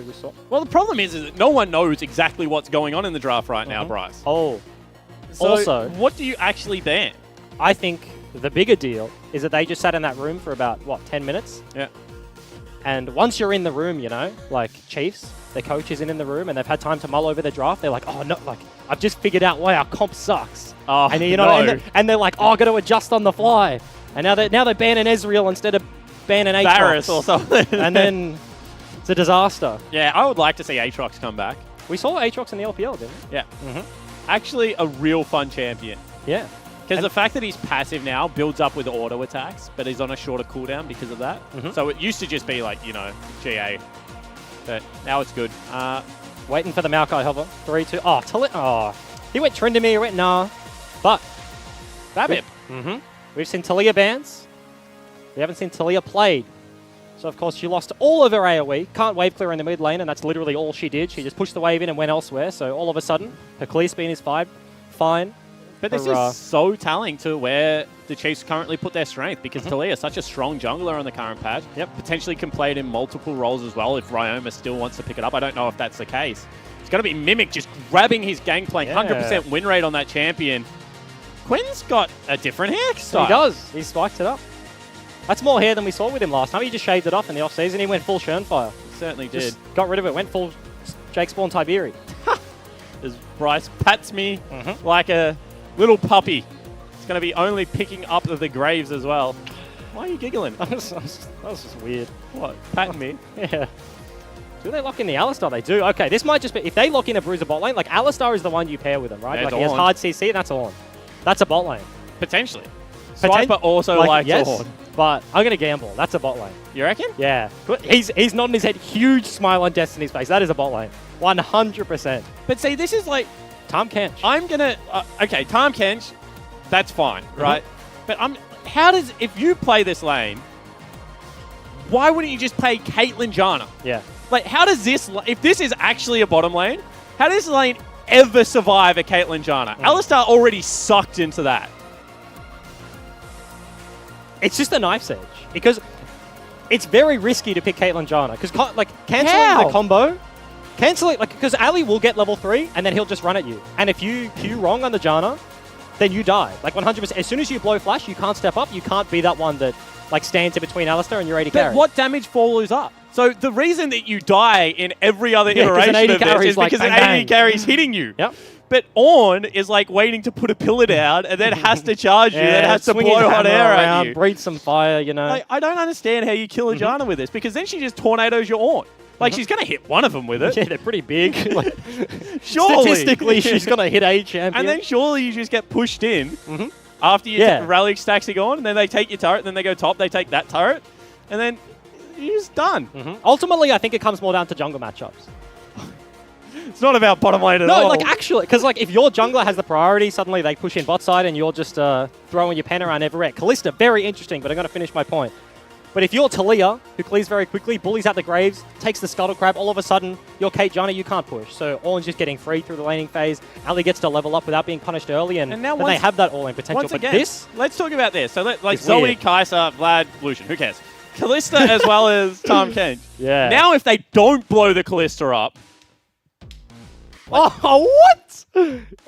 we saw. Well, the problem is that no one knows exactly what's going on in the draft right now, Bryce. Oh. So Also, what do you actually ban? I think the bigger deal is that they just sat in that room for about, what, 10 minutes? Yeah. And once you're in the room, you know, like Chiefs, their coach is in the room and they've had time to mull over the draft. They're like, oh, no, like, I've just figured out why our comp sucks. Oh, and, you know, and they're like, oh, I've got to adjust on the fly. And now they're banning Ezreal instead of banning Aatrox. Varus or something. And then it's a disaster. Yeah, I would like to see Aatrox come back. We saw Aatrox in the LPL, didn't we? Yeah. Actually, a real fun champion. Yeah. Because the fact that he's passive now builds up with auto attacks, but he's on a shorter cooldown because of that. So it used to just be like, you know, GA. But now it's good. Waiting for the Maokai hover. 3, 2. Oh, Taliyah. Oh. He went Tryndamere, he went nah. But Babip. We've seen Taliyah bans. We haven't seen Taliyah played. So, of course, she lost all of her AoE. Can't wave clear in the mid lane, and that's literally all she did. She just pushed the wave in and went elsewhere. So, all of a sudden, her clear speed is fine. But this is so telling to where the Chiefs currently put their strength, because Taliyah is such a strong jungler on the current patch. Potentially can play it in multiple roles as well if Ryoma still wants to pick it up. I don't know if that's the case. It's going to be Mimic just grabbing his gangplank. 100% win rate on that champion. Quinn's got a different hairstyle. He does. He spiked it up. That's more hair than we saw with him last time. He just shaved it off in the off-season. He went full Shurnfire. He certainly did. Just got rid of it. Went full Jake Spawn Tiberi. As Bryce pats me like a little puppy. It's going to be only picking up the graves as well. Why are you giggling? That was just weird. What? Patting me? Yeah. Do they lock in the Alistar? They do. Okay, this might just be... If they lock in a Bruiser bot lane, like Alistar is the one you pair with him, right? Yeah, like he has hard CC and that's Ornn. That's a bot lane. Potentially. Swiper also likes Ornn. But I'm going to gamble. That's a bot lane. You reckon? Yeah. He's nodding his head. Huge smile on Destiny's face. That is a bot lane. 100%. But see, this is like... Tahm Kench. I'm going to... okay, Tahm Kench, that's fine, right? But how does... If you play this lane, why wouldn't you just play Caitlyn Janna? Yeah. Like, how does this... If this is actually a bottom lane, how does this lane ever survive a Caitlyn Janna? Alistar already sucked into that. It's just a knife's edge. Because it's very risky to pick Caitlyn Janna. Because, like, cancelling the combo... Canceling, like, because Ali will get level 3, and then he'll just run at you. And if you Q wrong on the Janna, then you die. Like, 100%. As soon as you blow flash, you can't step up. You can't be that one that, like, stands in between Alistar and your AD carry. But what damage follows up? So the reason that you die in every other iteration of this is because an AD carry is hitting you. But Ornn is like waiting to put a pillar down and then has to charge you, then has to blow hot air at you. Breathe some fire, you know. Like, I don't understand how you kill a Janna with this, because then she just tornadoes your Ornn. Like, she's going to hit one of them with it. Yeah, they're pretty big. Like, surely. Statistically, she's going to hit a champion. And then surely you just get pushed in after your rally stacks are gone, and then they take your turret, and then they go top, they take that turret, and then you're just done. Ultimately, I think it comes more down to jungle matchups. It's not about bottom lane at all. No, like, actually, because, like, if your jungler has the priority, suddenly they push in bot side, and you're just throwing your pen around everywhere. Kalista, very interesting, but I'm going to finish my point. But if you're Taliyah, who clears very quickly, bullies out the Graves, takes the Scuttle Crab, all of a sudden, you're Kate Janna, you can't push. So Ornn's just getting free through the laning phase. Ali gets to level up without being punished early, and now they have that all-in potential. Once again, but this... Let's talk about this. So, like Zoe, weird. Kai'Sa, Vlad, Lucian, who cares? Kalista as well as Tahm Kench. Yeah. Now if they don't blow the Kalista up... Oh, what?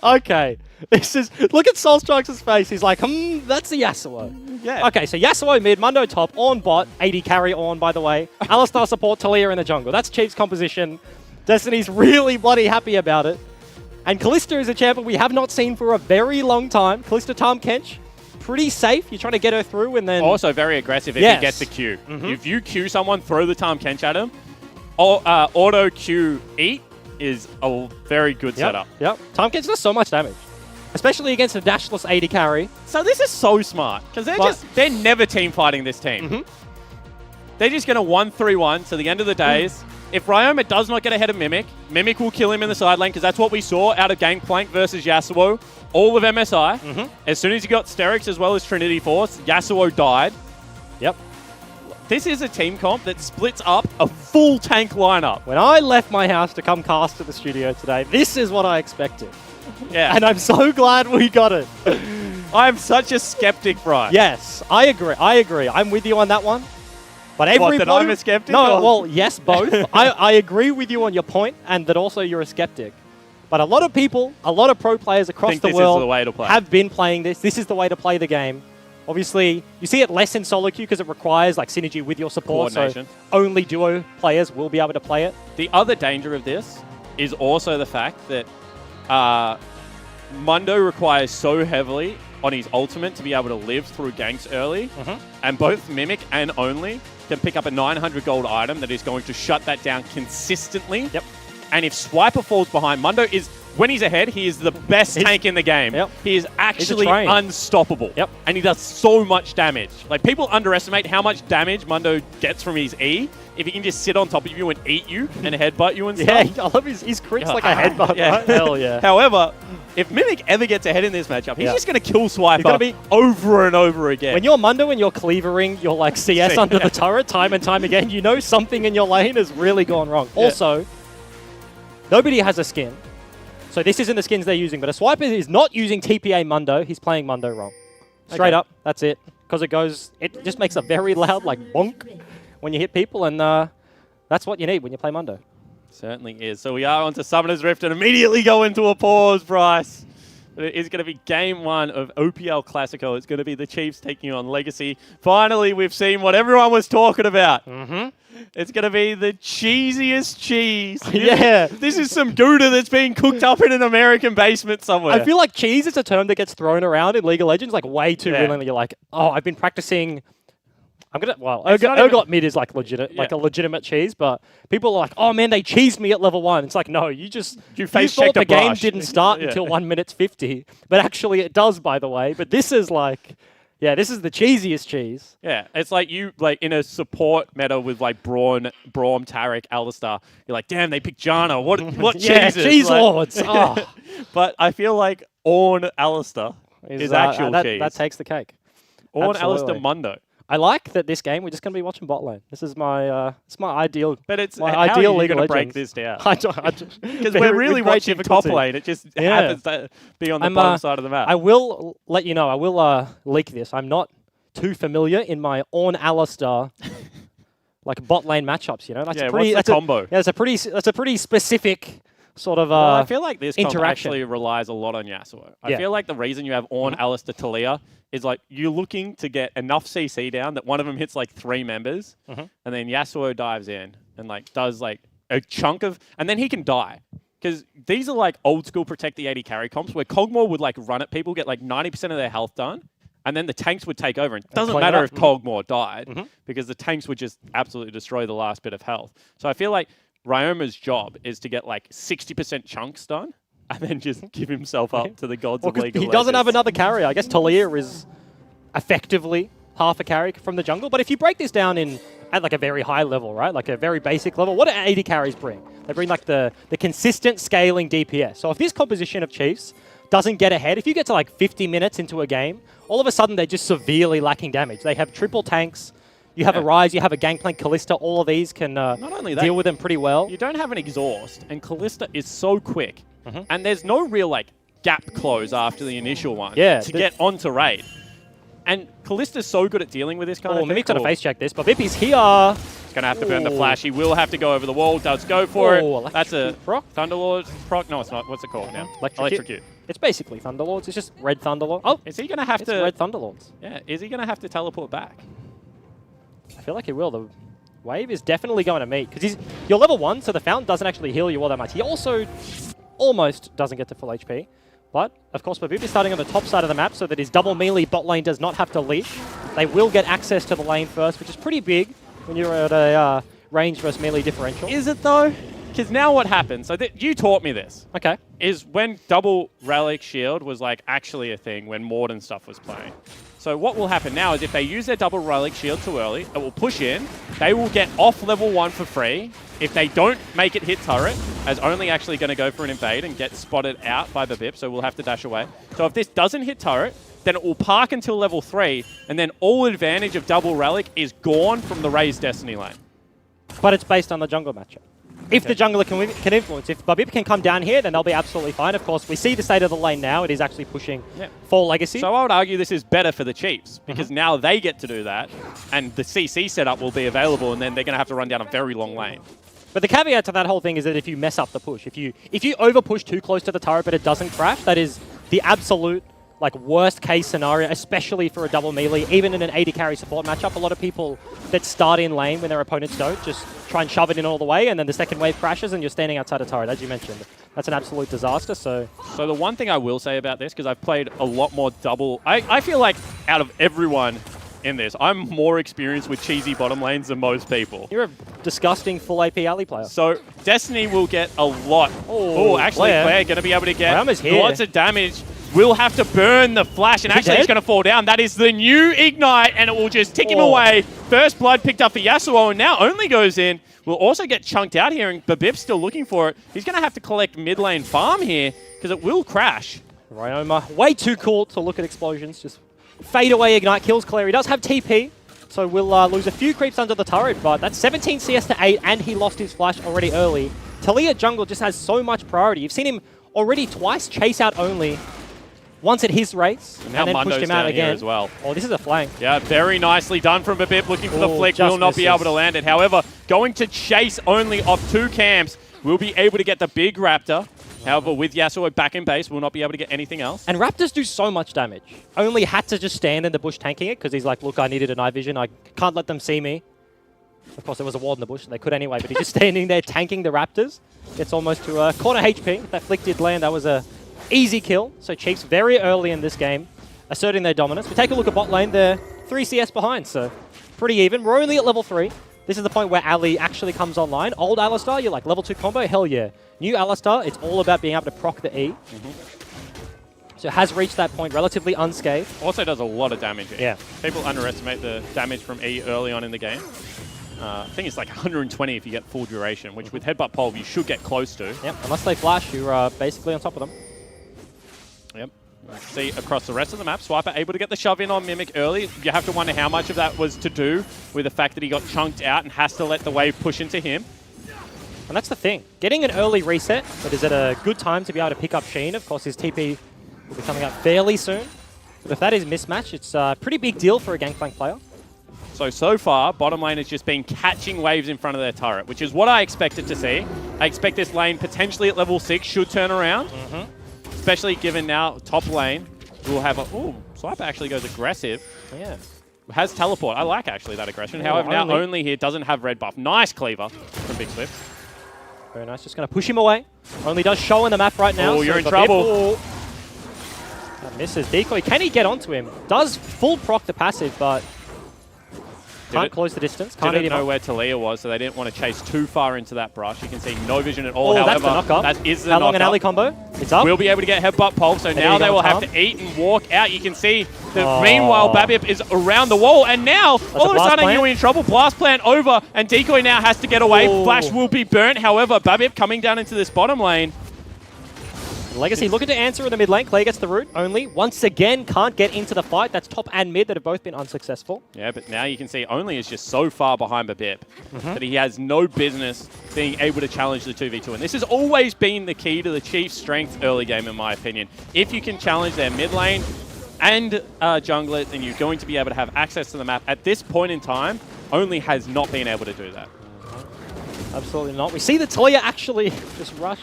Okay. This is... Look at Soulstrike's face. He's like, that's the Yasuo. Yeah. Okay, so Yasuo mid, Mundo top, Ornn bot, AD carry Ornn, by the way. Alistar support, Taliyah in the jungle. That's Chiefs' composition. Destiny's really bloody happy about it. And Kalista is a champion we have not seen for a very long time. Kalista Tahm Kench, pretty safe. You're trying to get her through and then... Also very aggressive if he gets the Q. If you Q someone, throw the Tahm Kench at him, auto Q eat is a very good setup. Yep. Tahm Kench does so much damage. Especially against a dashless AD carry. So this is so smart, because they're never team fighting this team. They're just going to 1-3-1 to the end of the days. If Ryoma does not get ahead of Mimic, Mimic will kill him in the side lane, because that's what we saw out of Gangplank versus Yasuo. All of MSI. As soon as you got Sterix as well as Trinity Force, Yasuo died. Yep. This is a team comp that splits up a full tank lineup. When I left my house to come cast to the studio today, this is what I expected. Yeah. And I'm so glad we got it. I'm such a skeptic, Brian. Yes, I agree. I'm with you on that one. But every that I'm a skeptic? No, well, yes, both. I agree with you on your point, and that also you're a skeptic. But a lot of people, a lot of pro players across the world have been playing this. This is the way to play the game. Obviously, you see it less in solo queue because it requires like synergy with your support. So only duo players will be able to play it. The other danger of this is also the fact that Mundo requires so heavily on his ultimate to be able to live through ganks early, and both Mimic and Only can pick up a 900 gold item that is going to shut that down consistently. Yep. And if Swiper falls behind, Mundo is, when he's ahead, he is the best tank in the game. Yep. He is actually unstoppable. Yep. And he does so much damage. Like, people underestimate how much damage Mundo gets from his E. If he can just sit on top of you and eat you and headbutt you and stuff. Yeah, I love his crits like a headbutt. Yeah. Right? Hell yeah. However, if Mimic ever gets ahead in this matchup, he's just going to kill Swiper over and over again. When you're Mundo and you're cleavering your like CS under the turret time and time again, you know something in your lane has really gone wrong. Yeah. Also, nobody has a skin. So this isn't the skins they're using, but a Swiper is not using TPA Mundo. He's playing Mundo wrong. Straight up, that's it. Because it just makes a very loud like bonk when you hit people, and that's what you need when you play Mundo. Certainly is. So we are on to Summoner's Rift and immediately go into a pause, Bryce. But it is going to be game 1 of OPL Classico. It's going to be the Chiefs taking on Legacy. Finally, we've seen what everyone was talking about. It's going to be the cheesiest cheese. Yeah. This is some Gouda that's being cooked up in an American basement somewhere. I feel like cheese is a term that gets thrown around in League of Legends like way too willingly. You're like, oh, I've been practicing... Urgot Mid is like legit, like a legitimate cheese, but people are like, oh man, they cheesed me at level 1. It's like, no, you thought the game didn't start until 1 minute 50, but actually it does, by the way. But this is like, this is the cheesiest cheese. Yeah, it's like you like in a support meta with like Braum, Taric, Alistar. You're like, damn, they picked Janna. What cheese? Cheese lords. Oh. But I feel like Ornn Alistar is actual cheese. That takes the cake. Ornn Alistar Mundo. I like that this game we're just going to be watching bot lane. This is my ideal. But it's my how ideal are you League of going to break Legends. this down? Because we're really watching top lane. It just happens to be on the bottom side of the map. I will let you know. I will leak this. I'm not too familiar in my Ornn Alistar like bot lane matchups. You know, what's the combo? That's a pretty specific sort of well, I feel like this comp actually relies a lot on Yasuo. I feel like the reason you have Ornn, Alistar, Taliyah is like you're looking to get enough CC down that one of them hits like 3 members, and then Yasuo dives in and like does like a chunk of, and then he can die. Because these are like old school protect the 80 carry comps where Kog'Maw would like run at people, get like 90% of their health done, and then the tanks would take over. And it doesn't matter if Kog'Maw died, because the tanks would just absolutely destroy the last bit of health. So I feel like Ryoma's job is to get like 60% chunks done and then just give himself up to the gods of League of Legends. He doesn't have another carry. I guess Taliyah is effectively half a carry from the jungle. But if you break this down at like a very high level, right? Like a very basic level, what do 80 carries bring? They bring like the consistent scaling DPS. So if this composition of Chiefs doesn't get ahead, if you get to like 50 minutes into a game, all of a sudden they're just severely lacking damage. They have triple tanks. You have a Ryze, you have a Gangplank, Kalista. All of these can Not only that, deal with them pretty well. You don't have an exhaust, and Kalista is so quick. And there's no real like gap close after the initial one to get onto raid. And Kalista's so good at dealing with this kind of thing. Mimic's going to face check this, but Vippy's here. He's going to have to burn the flash. He will have to go over the wall. Does go for it. That's a proc? Thunderlord proc? No, it's not. What's it called now? Electrocute. It's basically Thunderlords. It's just red Thunderlords. Oh, is he going to have to... red Thunderlords. Yeah, is he going to have to teleport back? I feel like he will. The wave is definitely going to meet, because you're level 1, so the Fountain doesn't actually heal you all that much. He also almost doesn't get to full HP. But, of course, Babip is starting on the top side of the map so that his double melee bot lane does not have to leash. They will get access to the lane first, which is pretty big when you're at a range versus melee differential. Is it, though? Because now what happens, so you taught me this. Okay. Is when double relic shield was like actually a thing when Mord and stuff was playing. So what will happen now is if they use their double relic shield too early, it will push in. They will get off level 1 for free. If they don't make it hit turret, as only actually going to go for an invade and get spotted out by Babip, so we'll have to dash away. So if this doesn't hit turret, then it will park until level 3, and then all advantage of double relic is gone from the raised Destiny lane. But it's based on the jungle matchup. If the jungler can influence. If Babip can come down here, then they'll be absolutely fine. Of course, we see the state of the lane now. It is actually pushing for Legacy. So I would argue this is better for the Chiefs, because now they get to do that, and the CC setup will be available, and then they're going to have to run down a very long lane. But the caveat to that whole thing is that if you mess up the push, if you over push too close to the turret but it doesn't crash, that is the absolute worst case scenario, especially for a double melee. Even in an 80 carry support matchup, a lot of people that start in lane when their opponents don't just try and shove it in all the way, and then the second wave crashes and you're standing outside a turret, as you mentioned. That's an absolute disaster. So the one thing I will say about this, because I've played a lot more double, I feel like out of everyone in this, I'm more experienced with cheesy bottom lanes than most people. You're a disgusting full AP alley player. So Destiny will get a lot. Oh, actually, Claire going to be able to get lots of damage. Will have to burn the flash, and actually he's going to fall down. That is the new Ignite, and it will just tick him away. First blood picked up for Yasuo, and now only goes in. Will also get chunked out here, and Babip's still looking for it. He's going to have to collect mid lane farm here, because it will crash. Ryoma, way too cool to look at explosions. Just fade away Ignite, kills Claire. He does have TP, so we'll lose a few creeps under the turret, but that's 17 CS to 8, and he lost his flash already early. Taliyah Jungle just has so much priority. You've seen him already twice chase out only. Once at his rates, and then Mundo's pushed him out again as well. Oh, this is a flank. Yeah, very nicely done from Babip, looking for the flick. Will not be able to land it. However, going to chase only off 2 camps, will be able to get the big Raptor. However, with Yasuo back in base, will not be able to get anything else. And Raptors do so much damage. Only had to just stand in the bush tanking it, because he's like, look, I needed a night vision. I can't let them see me. Of course, there was a ward in the bush. They could anyway, but he's just standing there tanking the Raptors. Gets almost to a quarter HP. That flick did land. That was a easy kill. So Chiefs very early in this game asserting their dominance. We take a look at bot lane. They're 3 CS behind, so pretty even. We're only at level 3. This is the point where Ali actually comes online. Old Alistar, you're like level 2 combo? Hell yeah. New Alistar, it's all about being able to proc the E. So has reached that point relatively unscathed. Also does a lot of damage. Yeah. People underestimate the damage from E early on in the game. I think it's like 120 if you get full duration, which with Headbutt Pulve you should get close to. Yep, unless they flash, you're basically on top of them. Yep. Let's see across the rest of the map. Swiper able to get the shove in on Mimic early. You have to wonder how much of that was to do with the fact that he got chunked out and has to let the wave push into him. And that's the thing. Getting an early reset that is at a good time to be able to pick up Sheen. Of course, his TP will be coming up fairly soon. But if that is mismatch, it's a pretty big deal for a Gangplank player. So far, bottom lane has just been catching waves in front of their turret, which is what I expected to see. I expect this lane potentially at level 6 should turn around. Especially given now top lane will have a... Ooh, Swiper actually goes aggressive. Yeah. Has teleport. I like actually that aggression. However, now only here doesn't have red buff. Nice cleaver from Big Swift. Very nice. Just going to push him away. Only does show in the map right now. Oh, you're in trouble. That misses. Decoy. Can he get onto him? Does full proc the passive, but can't close the distance. Can't didn't know where Taliyah was, so they didn't want to chase too far into that brush. You can see no vision at all. Oh, however, that's the knockup. That is the How long knockup. an alley combo? It's up. We'll be able to get Headbutt Pulse, so now they will have to eat and walk out. You can see that meanwhile Babip is around the wall, and now all of a sudden you're in trouble. Blast Plant over, and Decoy now has to get away. Flash will be burnt. However, Babip coming down into this bottom lane. Legacy looking to answer in the mid lane. Clay gets the root. Only once again can't get into the fight. That's top and mid that have both been unsuccessful. Yeah, but now you can see Only is just so far behind Babip that he has no business being able to challenge the 2v2. And this has always been the key to the Chiefs' strength early game, in my opinion. If you can challenge their mid lane and jungler, then you're going to be able to have access to the map. At this point in time, Only has not been able to do that. Absolutely not. We see the Taliyah actually just rush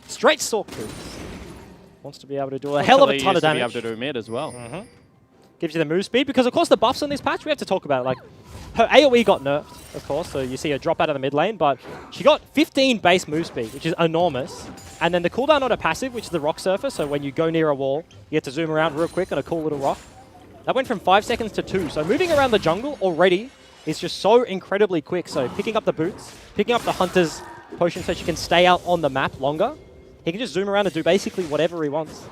straight Sork through. Wants to be able to do a hell of a ton of damage. To be able to do mid as well. Gives you the move speed, because of course the buffs on this patch, we have to talk about it. Like, her AoE got nerfed, of course, so you see her drop out of the mid lane, but she got 15 base move speed, which is enormous. And then the cooldown on a passive, which is the rock surfer, so when you go near a wall, you get to zoom around real quick on a cool little rock. That went from 5 seconds to 2, so moving around the jungle already is just so incredibly quick. So picking up the boots, picking up the hunter's potion so she can stay out on the map longer. He can just zoom around and do basically whatever he wants.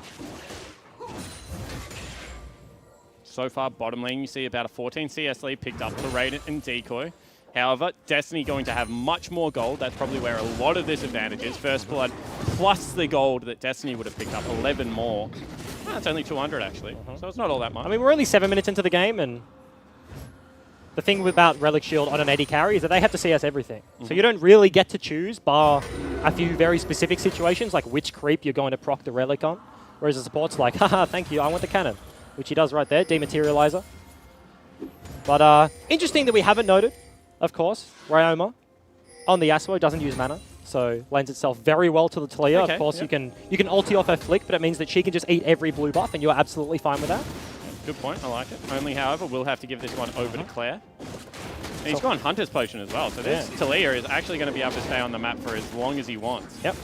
So far, bottom lane, you see about a 14 CS lead picked up for Raiden and Decoy. However, Destiny going to have much more gold. That's probably where a lot of this advantage is. First Blood plus the gold that Destiny would have picked up, 11 more. It's only 200 actually, so it's not all that much. I mean, we're only 7 minutes into the game, and the thing about Relic Shield on an AD carry is that they have to CS everything. So you don't really get to choose, bar a few very specific situations, like which creep you're going to proc the Relic on. Whereas the support's like, haha, thank you, I want the cannon. Which he does right there, Dematerializer. But interesting that we haven't noted, of course, Ryoma on the Yasuo doesn't use mana. So lends itself very well to the Taliyah. Okay, of course, you can ulti off her flick, but it means that she can just eat every blue buff, and you're absolutely fine with that. Good point, I like it. Only, however, we'll have to give this one over to Claire. And he's gone Hunter's Potion as well, so this Taliyah is actually going to be able to stay on the map for as long as he wants. Yep.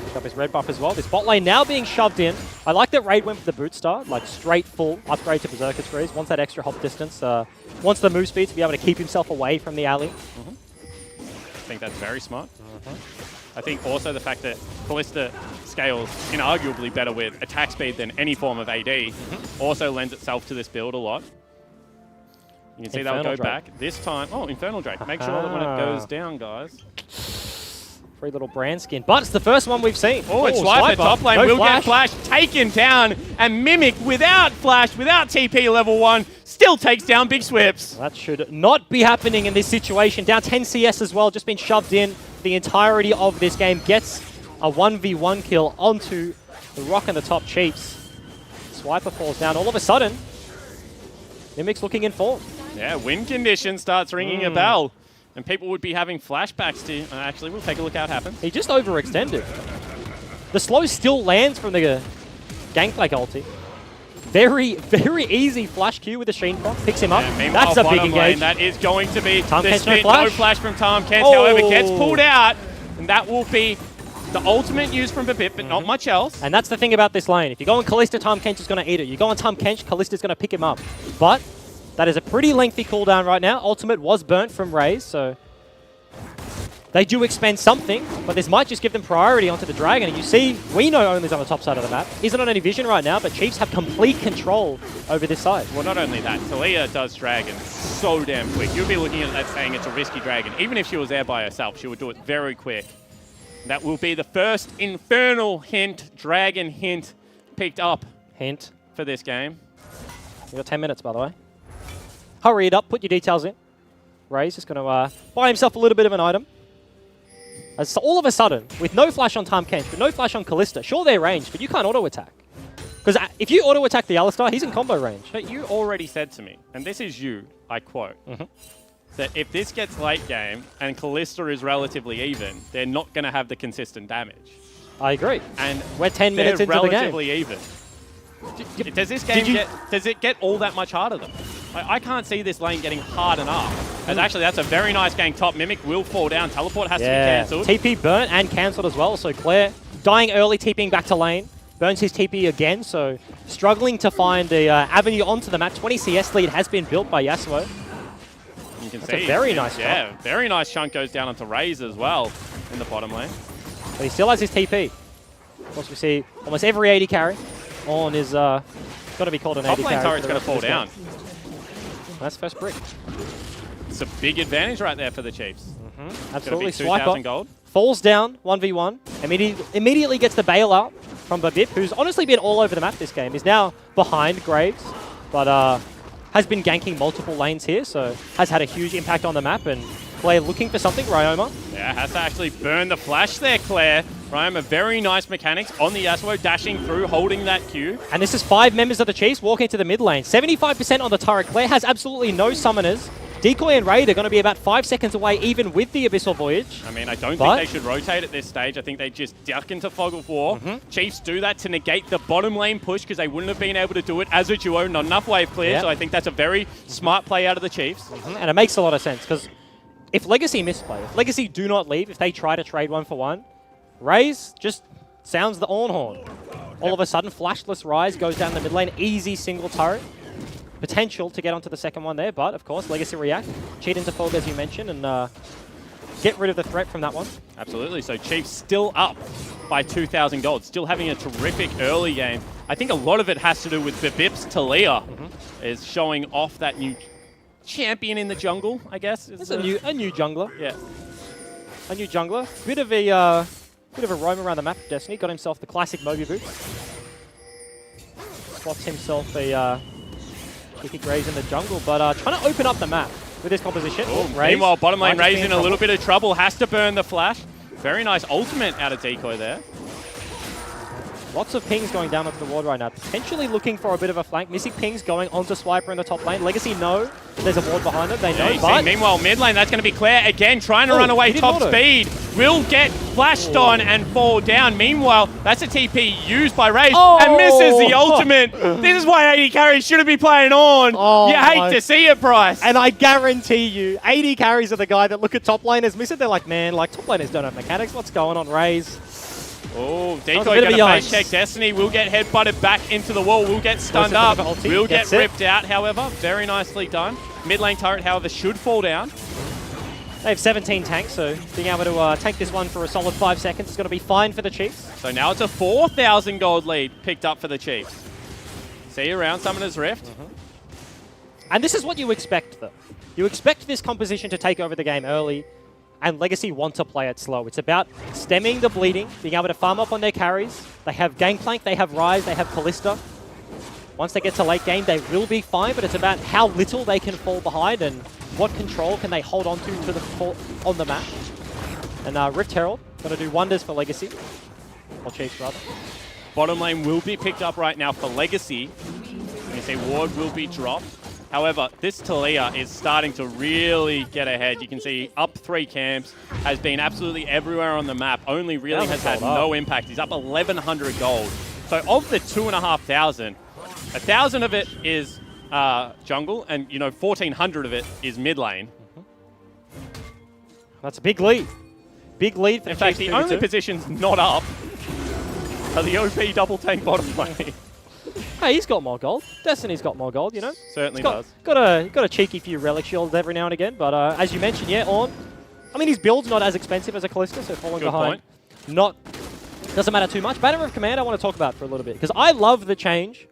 Pick up his red buff as well. This bot lane now being shoved in. I like that Raid went for the boot start, like straight full upgrade to Berserker Screws. Wants that extra hop distance. Wants the move speed to be able to keep himself away from the alley. I think that's very smart. I think also the fact that Kalista scales inarguably better with attack speed than any form of AD also lends itself to this build a lot. You can see they'll go back. This time, Infernal Drake. Make sure that when it goes down, guys. Free little brand skin. But it's the first one we've seen. Oh, it's Swiper. Top lane will get Flash taken down. And Mimic without Flash, without TP level 1, still takes down Big Swips. That should not be happening in this situation. Down 10 CS as well, just been shoved in the entirety of this game. Gets a 1v1 kill onto the Rock and the top Chiefs. Swiper falls down. All of a sudden, Mimic's looking in form. Yeah, win condition starts ringing a bell. And people would be having flashbacks to... actually, we'll take a look how it happens. He just overextended. The slow still lands from the Gangplank ulti. Very, very easy flash Q with the Sheen Proc. Picks him up. Yeah, that's a big engage. That is going to be the spin. No flash from Tahm Kench, however, gets pulled out. And that will be the ultimate use from Babip, but not much else. And that's the thing about this lane. If you go on Kalista, Tahm Kench is going to eat it. You go on Tahm Kench, Kalista's going to pick him up. But that is a pretty lengthy cooldown right now. Ultimate was burnt from Raze, so they do expend something, but this might just give them priority onto the Dragon. And you see, we know only's on the top side of the map. Isn't on any vision right now, but Chiefs have complete control over this side. Well, not only that, Taliyah does Dragon so damn quick. You'd be looking at that saying it's a risky Dragon. Even if she was there by herself, she would do it very quick. That will be the first Infernal hint, Dragon hint, picked up for this game. You got 10 minutes, by the way. Hurry it up, put your details in. Ray's just going to buy himself a little bit of an item. As all of a sudden, with no flash on Tahm Kench, but no flash on Kalista, sure they're ranged, but you can't auto-attack. Because if you auto-attack the Alistar, he's in combo range. But you already said to me, and this is you, I quote, that if this gets late game and Kalista is relatively even, they're not going to have the consistent damage. I agree. And we're 10 minutes into the game. They're relatively even. Does this game does it get all that much harder though? I can't see this lane getting hard enough. As actually, that's a very nice gang top. Mimic will fall down. Teleport has to be cancelled. TP burnt and cancelled as well. So Claire dying early, TPing back to lane. Burns his TP again, so struggling to find the avenue onto the map. 20 CS lead has been built by Yasuo. You can that's see. A very nice chunk. Yeah, very nice chunk goes down onto Raze as well in the bottom lane. But he still has his TP. Of course, we see almost every AD carry on is got to be called an AD carry. Top lane turret's going to fall down. That's first brick. It's a big advantage right there for the Chiefs. Absolutely. 2,000 gold. Falls down 1v1. Immediately gets the bailout from Babip, who's honestly been all over the map this game. Is now behind Graves, but has been ganking multiple lanes here, so has had a huge impact on the map. And Claire looking for something. Ryoma. Yeah, has to actually burn the flash there, Claire. Ryoma, very nice mechanics on the Yasuo, dashing through, holding that Q. And this is 5 members of the Chiefs walking into the mid lane. 75% on the turret. Claire has absolutely no summoners. Decoy and Raid are going to be about 5 seconds away, even with the Abyssal Voyage. I mean, I don't think they should rotate at this stage. I think they just duck into Fog of War. Chiefs do that to negate the bottom lane push because they wouldn't have been able to do it as a duo. Not enough wave clear, so I think that's a very smart play out of the Chiefs. And it makes a lot of sense because if Legacy misplay, if Legacy do not leave, if they try to trade 1-for-1, Raze just sounds the Ornn horn. All of a sudden, Flashless Rise goes down the mid lane, easy single turret. Potential to get onto the second one there, but of course, Legacy react, cheat into Fog as you mentioned, and get rid of the threat from that one. Absolutely, so Chiefs still up by 2,000 gold, still having a terrific early game. I think a lot of it has to do with Babip's Taliyah is showing off that new champion in the jungle, I guess. It's a new jungler. Yeah. A new jungler. Bit of a roam around the map. Destiny got himself the classic Moby boots. Spots himself a Keeping Raze in the jungle, but trying to open up the map with this composition. Meanwhile, bottom lane Raze in a little bit of trouble. Has to burn the flash. Very nice ultimate out of Decoy there. Lots of pings going down onto the ward right now. Potentially looking for a bit of a flank. Missing pings going onto Swiper in the top lane. Legacy know that there's a ward behind them. They know, but... Meanwhile, mid lane, that's going to be Claire again, trying to run away top speed. Will get flashed on and fall down. Meanwhile, that's a TP used by Raze and misses the ultimate. This is why 80 carries shouldn't be playing on. You hate to see it, Bryce. And I guarantee you, 80 carries are the guy that look at top laners, miss it. They're like, man, like top laners don't have mechanics. What's going on, Raze? Oh, Decoy going to face check Destiny. Will get headbutted back into the wall. Will get stunned up. Will get ripped out, however. Very nicely done. Mid lane turret, however, should fall down. They have 17 tanks, so being able to tank this one for a solid 5 seconds is going to be fine for the Chiefs. So now it's a 4,000 gold lead picked up for the Chiefs. See you around Summoner's Rift. And this is what you expect, though. You expect this composition to take over the game early, and Legacy want to play it slow. It's about stemming the bleeding, being able to farm up on their carries. They have Gangplank, they have Ryze, they have Kalista. Once they get to late game, they will be fine, but it's about how little they can fall behind and what control can they hold on to the on the map. And Rift Herald going to do wonders for Legacy. Or Chiefs, rather. Bottom lane will be picked up right now for Legacy. You see ward will be dropped. However, this Taliyah is starting to really get ahead. You can see up 3 camps, has been absolutely everywhere on the map, only really has had no impact. He's up 1,100 gold. So of the 2,500, 1,000 of it is jungle, and 1,400 of it is mid lane. That's a big lead. Big lead for In fact, the only positions not up are the OP double tank bottom lane. Hey, he's got more gold. Destiny's got more gold, Certainly does. Got a cheeky few relic shields every now and again, but as you mentioned, Ornn, I mean, his build's not as expensive as a Kalista, so falling behind doesn't matter too much. Banner of Command I want to talk about for a little bit, because I love the change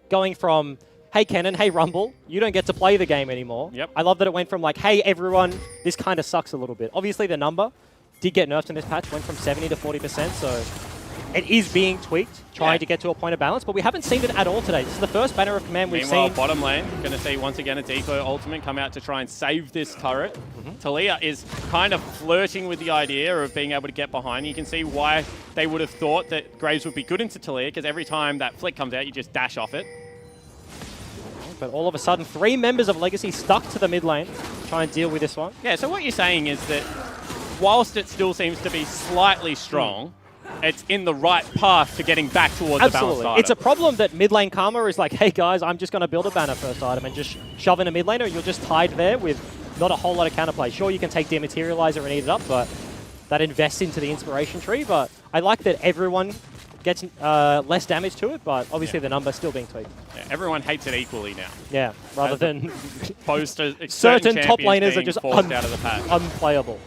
going from, hey, Kennen, hey, Rumble, you don't get to play the game anymore. Yep. I love that it went from like, hey, everyone, this kind of sucks a little bit. Obviously, the number did get nerfed in this patch, went from 70 to 40%, so it is being tweaked, trying to get to a point of balance, but we haven't seen it at all today. This is the first Banner of Command we've seen. Meanwhile, bottom lane, going to see once again a Decoy ultimate come out to try and save this turret. Taliyah is kind of flirting with the idea of being able to get behind. You can see why they would have thought that Graves would be good into Taliyah, because every time that flick comes out, you just dash off it. But all of a sudden, 3 members of Legacy stuck to the mid lane to try and deal with this one. Yeah, so what you're saying is that whilst it still seems to be slightly strong, it's in the right path to getting back towards the balanced item. It's a problem that mid lane Karma is like, hey guys, I'm just going to build a banner first item and just shove in a mid laner, and you're just tied there with not a whole lot of counterplay. Sure, you can take Dematerializer and eat it up, but that invests into the inspiration tree. But I like that everyone gets less damage to it, but obviously the number's still being tweaked. Yeah, everyone hates it equally now. Yeah, rather than certain top laners are just forced out of the pack. Unplayable.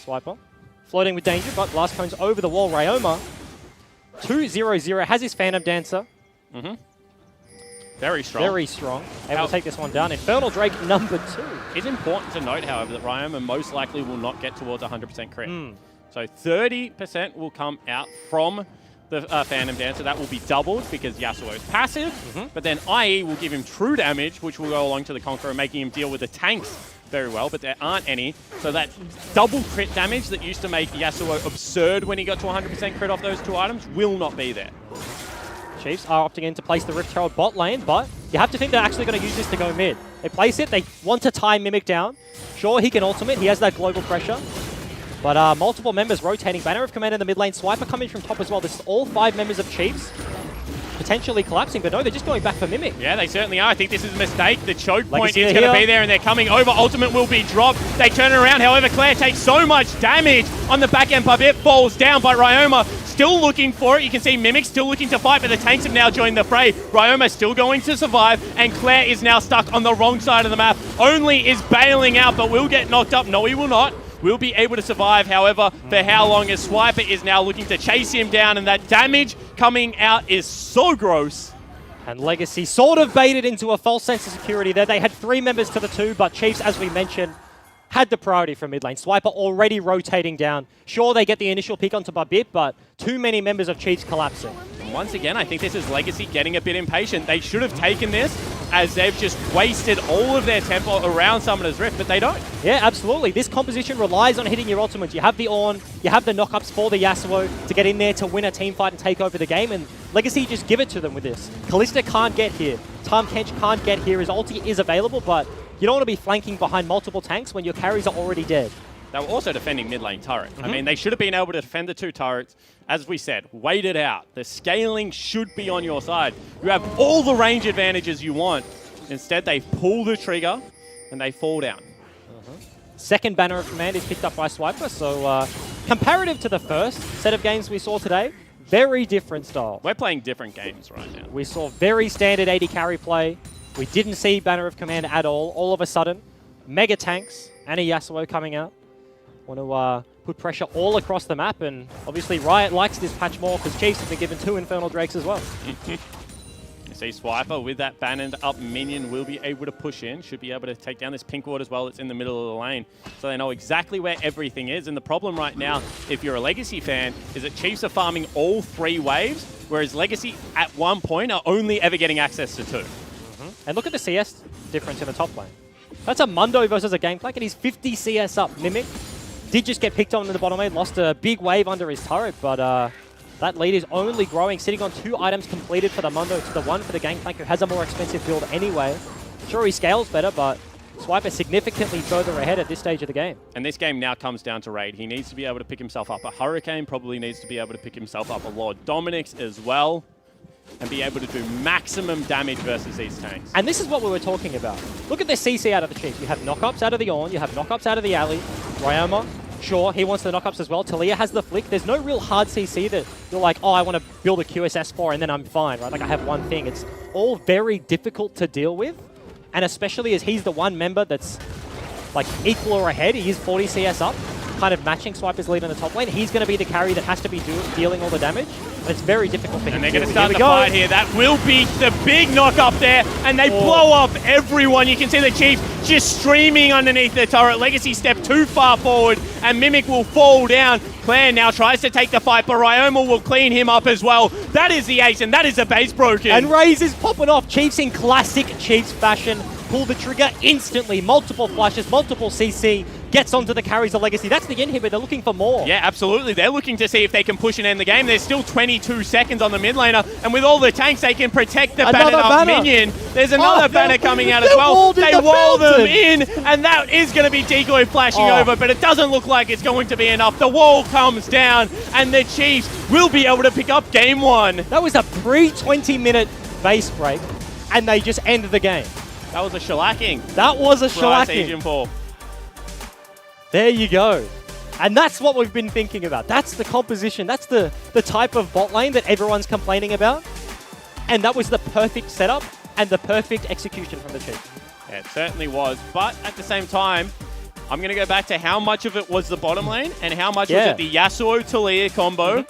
Swiper. Floating with danger, but last cone's over the wall. Ryoma, 2-0-0, has his Phantom Dancer. Very strong. Very strong. Able to take this one down. Infernal Drake, number 2. It's important to note, however, that Ryoma most likely will not get towards 100% crit. So 30% will come out from the Phantom Dancer. That will be doubled because Yasuo is passive, but then IE will give him true damage, which will go along to the Conqueror, making him deal with the tanks very well, but there aren't any. So that double crit damage that used to make Yasuo absurd when he got to 100% crit off those 2 items will not be there. Chiefs are opting in to place the Rift Herald bot lane, but you have to think they're actually going to use this to go mid. They place it, they want to tie Mimic down. Sure, he can ultimate, he has that global pressure. But multiple members rotating. Banner of Command in the mid lane. Swiper coming from top as well. This is all 5 members of Chiefs potentially collapsing, but no, they're just going back for Mimic. Yeah, they certainly are. I think this is a mistake. The choke point is going to be there, and they're coming over. Ultimate will be dropped. They turn it around. However, Claire takes so much damage on the back end. Babip falls down, but Ryoma still looking for it. You can see Mimic still looking to fight, but the tanks have now joined the fray. Ryoma still going to survive, and Claire is now stuck on the wrong side of the map. Only is bailing out, but will get knocked up. No, he will not. Will be able to survive, however, for how long, as Swiper is now looking to chase him down, and that damage coming out is so gross. And Legacy sort of baited into a false sense of security there. They had 3 members to the 2, but Chiefs, as we mentioned, had the priority from mid lane. Swiper already rotating down. Sure, they get the initial pick onto Babip, but too many members of Chiefs collapsing. And once again, I think this is Legacy getting a bit impatient. They should have taken this as they've just wasted all of their tempo around Summoner's Rift, but they don't. Yeah, absolutely. This composition relies on hitting your ultimates. You have the Ornn, you have the knockups for the Yasuo to get in there to win a team fight and take over the game, and Legacy just give it to them with this. Kalista can't get here. Tahm Kench can't get here. His ulti is available, but you don't want to be flanking behind multiple tanks when your carries are already dead. They were also defending mid lane turret. I mean, they should have been able to defend the 2 turrets. As we said, wait it out. The scaling should be on your side. You have all the range advantages you want. Instead, they pull the trigger and they fall down. Second banner of command is picked up by Swiper, so comparative to the first set of games we saw today, very different style. We're playing different games right now. We saw very standard AD carry play. We didn't see banner of command at all. All of a sudden, mega tanks and a Yasuo coming out. Want to put pressure all across the map, and obviously Riot likes this patch more because Chiefs have been given 2 Infernal Drakes as well. You see Swiper with that banned up minion will be able to push in, should be able to take down this pink ward as well that's in the middle of the lane. So they know exactly where everything is, and the problem right now, if you're a Legacy fan, is that Chiefs are farming all 3 waves, whereas Legacy at one point are only ever getting access to 2. And look at the CS difference in the top lane. That's a Mundo versus a Gangplank, and he's 50 CS up. Mimic did just get picked on in the bottom lane, lost a big wave under his turret, but that lead is only growing, sitting on 2 items completed for the Mundo to the 1 for the Gangplank, who has a more expensive build anyway. Sure, he scales better, but Swiper significantly further ahead at this stage of the game. And this game now comes down to Raid. He needs to be able to pick himself up a Hurricane, probably needs to be able to pick himself up a Lord Dominic's as well, and be able to do maximum damage versus these tanks. And this is what we were talking about. Look at the CC out of the Chiefs. You have knockups out of the Ornn, you have knockups out of the alley. Ryoma, sure, he wants the knockups as well. Taliyah has the flick. There's no real hard CC that you're like, oh, I want to build a QSS for and then I'm fine, right? Like I have one thing. It's all very difficult to deal with. And especially as he's the one member that's like equal or ahead. He is 40 CS up, kind of matching Swiper's lead in the top lane. He's going to be the carry that has to be dealing all the damage. And it's very difficult for him. And they're going to start the fight here. That will be the big knock up there. And they blow up everyone. You can see the Chiefs just streaming underneath their turret. Legacy step too far forward and Mimic will fall down. Clan now tries to take the fight, but Ryoma will clean him up as well. That is the ace, and that is the base broken. And Raze is popping off. Chiefs in classic Chiefs fashion. Pull the trigger instantly. Multiple flashes, multiple CC. Gets onto the carries of Legacy. That's the inhibitor. They're looking for more. Yeah, absolutely. They're looking to see if they can push and end the game. There's still 22 seconds on the mid laner, and with all the tanks, they can protect the banned up minion. There's another banner coming out as well. They wall them in, and that is going to be Decoy flashing over, but it doesn't look like it's going to be enough. The wall comes down, and the Chiefs will be able to pick up game 1. That was a pre-20-minute base break, and they just ended the game. That was a shellacking. That was a shellacking. There you go. And that's what we've been thinking about. That's the composition. That's the type of bot lane that everyone's complaining about. And that was the perfect setup and the perfect execution from the Chiefs. Yeah, it certainly was. But at the same time, I'm going to go back to how much of it was the bottom lane and how much was it the Yasuo-Taliyah combo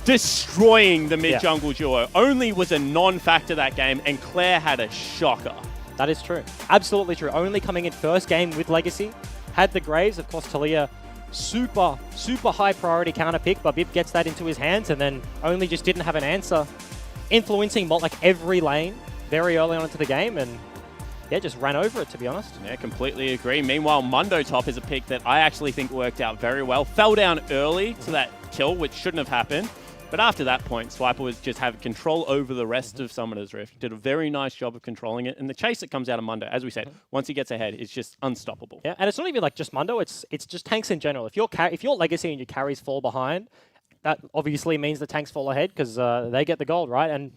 destroying the mid-jungle duo. Only was a non-factor that game, and Claire had a shocker. That is true. Absolutely true. Only coming in first game with Legacy. Had the Graves, of course, Taliyah, super high priority counter pick, but Bip gets that into his hands and then only just didn't have an answer. Influencing like every lane very early on into the game, and yeah, just ran over it, to be honest. Yeah, completely agree. Meanwhile, Mundo top is a pick that I actually think worked out very well. Fell down early to that kill, which shouldn't have happened. But after that point, Swiper was just having control over the rest of Summoner's Rift. Did a very nice job of controlling it. And the chase that comes out of Mundo, as we said, once he gets ahead, is just unstoppable. Yeah, and it's not even like just Mundo, it's just tanks in general. If you're Legacy and your carries fall behind, that obviously means the tanks fall ahead because they get the gold, right? And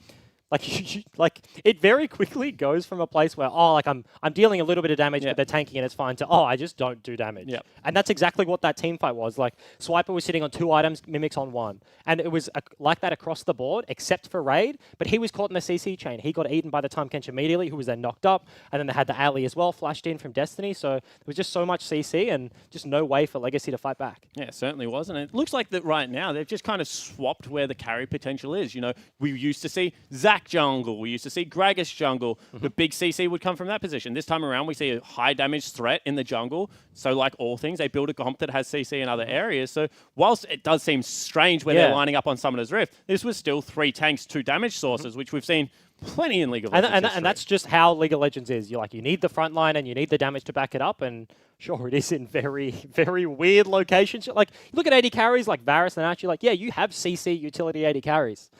like it very quickly goes from a place where, oh, like I'm dealing a little bit of damage, but they're tanking and it's fine, to, oh, I just don't do damage. Yep. And that's exactly what that team fight was. Like Swiper was sitting on 2 items, Mimics on 1. And it was like that across the board, except for Raid, but he was caught in the CC chain. He got eaten by the Tahm Kench immediately, who was then knocked up. And then they had the alley as well, flashed in from Destiny. So there was just so much CC and just no way for Legacy to fight back. Yeah, it certainly was. And it looks like that right now, they've just kind of swapped where the carry potential is. You know, we used to see Zac jungle, we used to see Gragas jungle. The big CC would come from that position. This time around, we see a high damage threat in the jungle. So like all things, they build a comp that has CC in other areas. So whilst it does seem strange where they're lining up on Summoner's Rift, this was still 3 tanks, 2 damage sources, which we've seen plenty in League of Legends. And that's just how League of Legends is. You need the front line and you need the damage to back it up. And sure, it is in very, very weird locations. Like, you look at AD carries like Varus and Archie, like, yeah, you have CC utility AD carries.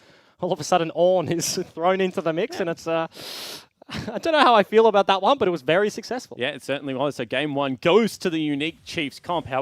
All of a sudden, Ornn is thrown into the mix, and it's I don't know how I feel about that one, but it was very successful. Yeah, it certainly was. So game one goes to the unique Chiefs comp. However,